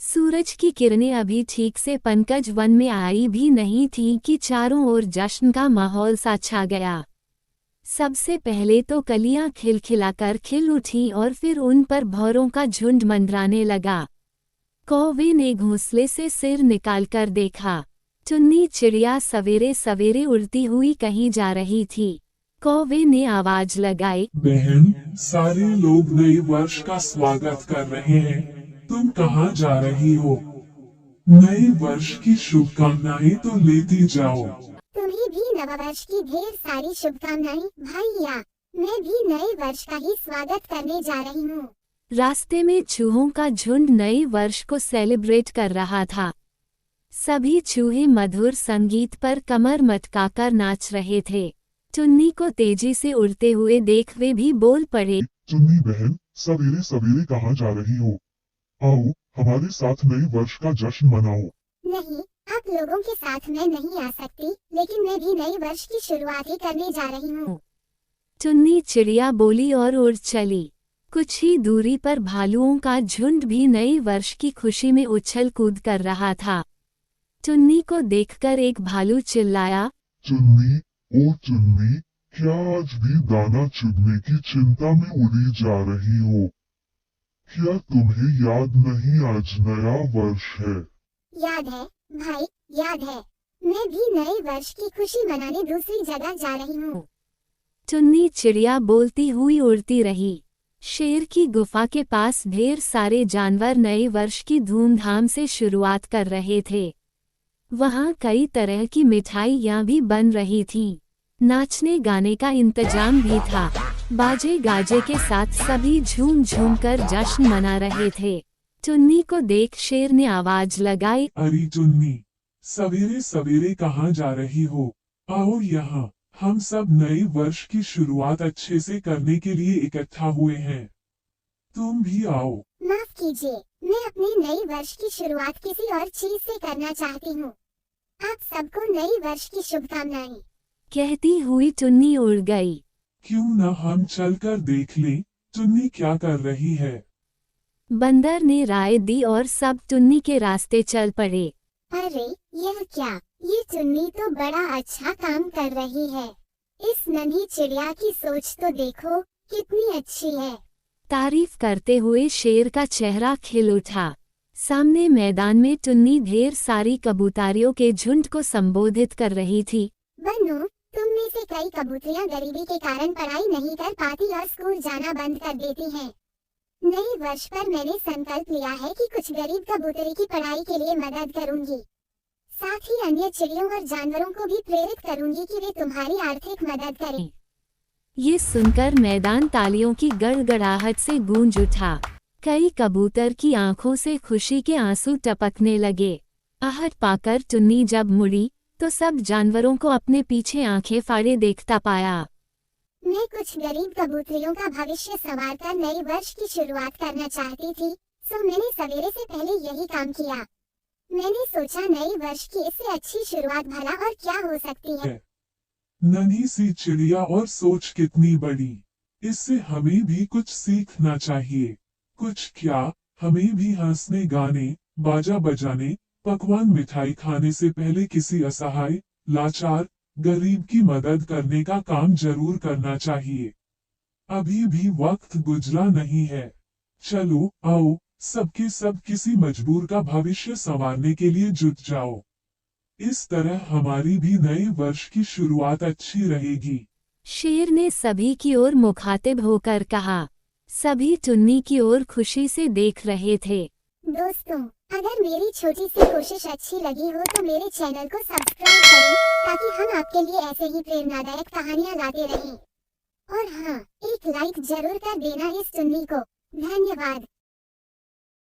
सूरज की किरणें अभी ठीक से पंकज वन में आई भी नहीं थीं कि चारों ओर जश्न का माहौल सा छा गया। सबसे पहले तो कलियां खिलखिलाकर खिल उठी और फिर उन पर भौरों का झुंड मंडराने लगा। कौवे ने घोंसले से सिर निकालकर देखा। चुन्नी चिड़िया सवेरे सवेरे उड़ती हुई कहीं जा रही थी। कौवे ने आवाज लगाई, बहन, सारे लोग नए वर्ष का स्वागत कर रहे हैं। तुम कहाँ जा रही हो? नए वर्ष की शुभकामनाएं तो लेती जाओ। तुम्हें भी नववर्ष की ढेर सारी शुभकामनाएं भैया। मैं भी नए वर्ष का ही स्वागत करने जा रही हूँ। रास्ते में चूहों का झुंड नए वर्ष को सेलिब्रेट कर रहा था। सभी चूहे मधुर संगीत पर कमर मटकाकर नाच रहे थे। चुन्नी को तेजी से उड़ते हुए देख वे भी बोल पड़े, चुन्नी बहन, सवेरे सवेरे कहाँ जा रही हो? आओ, हमारे साथ नए वर्ष का जश्न मनाओ। नहीं, आप लोगों के साथ मैं नहीं आ सकती, लेकिन मैं भी नए वर्ष की शुरुआत ही करने जा रही हूँ। चुन्नी चिड़िया बोली और उड़ चली। कुछ ही दूरी पर भालुओं का झुंड भी नए वर्ष की खुशी में उछल कूद कर रहा था। चुन्नी को देखकर एक भालू चिल्लाया, चुन्नी, ओ चुन्नी, क्या आज भी दाना चुगने की चिंता में उड़ी जा रही हो? क्या तुम्हें याद नहीं आज नया वर्ष है? याद है भाई, याद है। मैं भी नए वर्ष की खुशी मनाने दूसरी जगह जा रही हूँ। चुन्नी चिड़िया बोलती हुई उड़ती रही। शेर की गुफा के पास ढेर सारे जानवर नए वर्ष की धूमधाम से शुरुआत कर रहे थे। वहाँ कई तरह की मिठाइयाँ भी बन रही थीं। नाचने गाने का इंतजाम भी था। बाजे गाजे के साथ सभी झूम झूम कर जश्न मना रहे थे। चुन्नी को देख शेर ने आवाज लगाई, अरे चुन्नी, सवेरे सवेरे कहाँ जा रही हो? आओ यहाँ, हम सब नए वर्ष की शुरुआत अच्छे से करने के लिए इकट्ठा हुए हैं। तुम भी आओ। माफ कीजिए, मैं अपने नए वर्ष की शुरुआत किसी और चीज से करना चाहती हूँ। आप सबको नए वर्ष की शुभकामनाएं। कहती हुई चुन्नी उड़ गई। क्यों न हम चलकर देख लें, चुन्नी क्या कर रही है? बंदर ने राय दी और सब चुन्नी के रास्ते चल पड़े। अरे यह क्या, ये चुन्नी तो बड़ा अच्छा काम कर रही है। इस नन्ही चिड़िया की सोच तो देखो, कितनी अच्छी है। तारीफ करते हुए शेर का चेहरा खिल उठा। सामने मैदान में चुन्नी ढेर सारी कबूतरियों के झुंड को संबोधित कर रही थी। बन्नू, तुम में से कई कबूतरियां गरीबी के कारण पढ़ाई नहीं कर पाती और स्कूल जाना बंद कर देती हैं। नए वर्ष पर मैंने संकल्प लिया है कि कुछ गरीब कबूतरी की पढ़ाई के लिए मदद करूंगी। साथ ही अन्य चिड़ियों और जानवरों को भी प्रेरित करूंगी कि वे तुम्हारी आर्थिक मदद करें। ये सुनकर मैदान तालियों की गड़गड़ाहट से गूंज उठा। कई कबूतर की आंखों से खुशी के आंसू टपकने लगे। आहट पाकर चुन्नी जब मुड़ी तो सब जानवरों को अपने पीछे आंखें फाड़े देखता पाया। मैं कुछ गरीब कबूतरियों का भविष्य संवारकर नए वर्ष की शुरुआत करना चाहती थी, सो मैंने सवेरे से पहले यही काम किया। मैंने सोचा नए वर्ष की इससे अच्छी शुरुआत भला और क्या हो सकती है। नन्ही सी चिड़िया और सोच कितनी बड़ी। इससे हमें भी कुछ सीखना चाहिए। कुछ क्या, हमें भी हंसने गाने, बाजा बजाने, पकवान मिठाई खाने से पहले किसी असहाय, लाचार, गरीब की मदद करने का काम जरूर करना चाहिए। अभी भी वक्त गुजरा नहीं है। चलो आओ, सबके सब किसी मजबूर का भविष्य संवारने के लिए जुट जाओ। इस तरह हमारी भी नए वर्ष की शुरुआत अच्छी रहेगी। शेर ने सभी की ओर मुखातिब होकर कहा। सभी चुन्नी की ओर खुशी से देख रहे थे। दोस्तों, अगर मेरी छोटी सी कोशिश अच्छी लगी हो तो मेरे चैनल को सब्सक्राइब करें, ताकि हम आपके लिए ऐसे ही प्रेरणादायक कहानियाँ लाते रहें। और हाँ, एक लाइक जरूर कर देना इस चुन्नी को। धन्यवाद।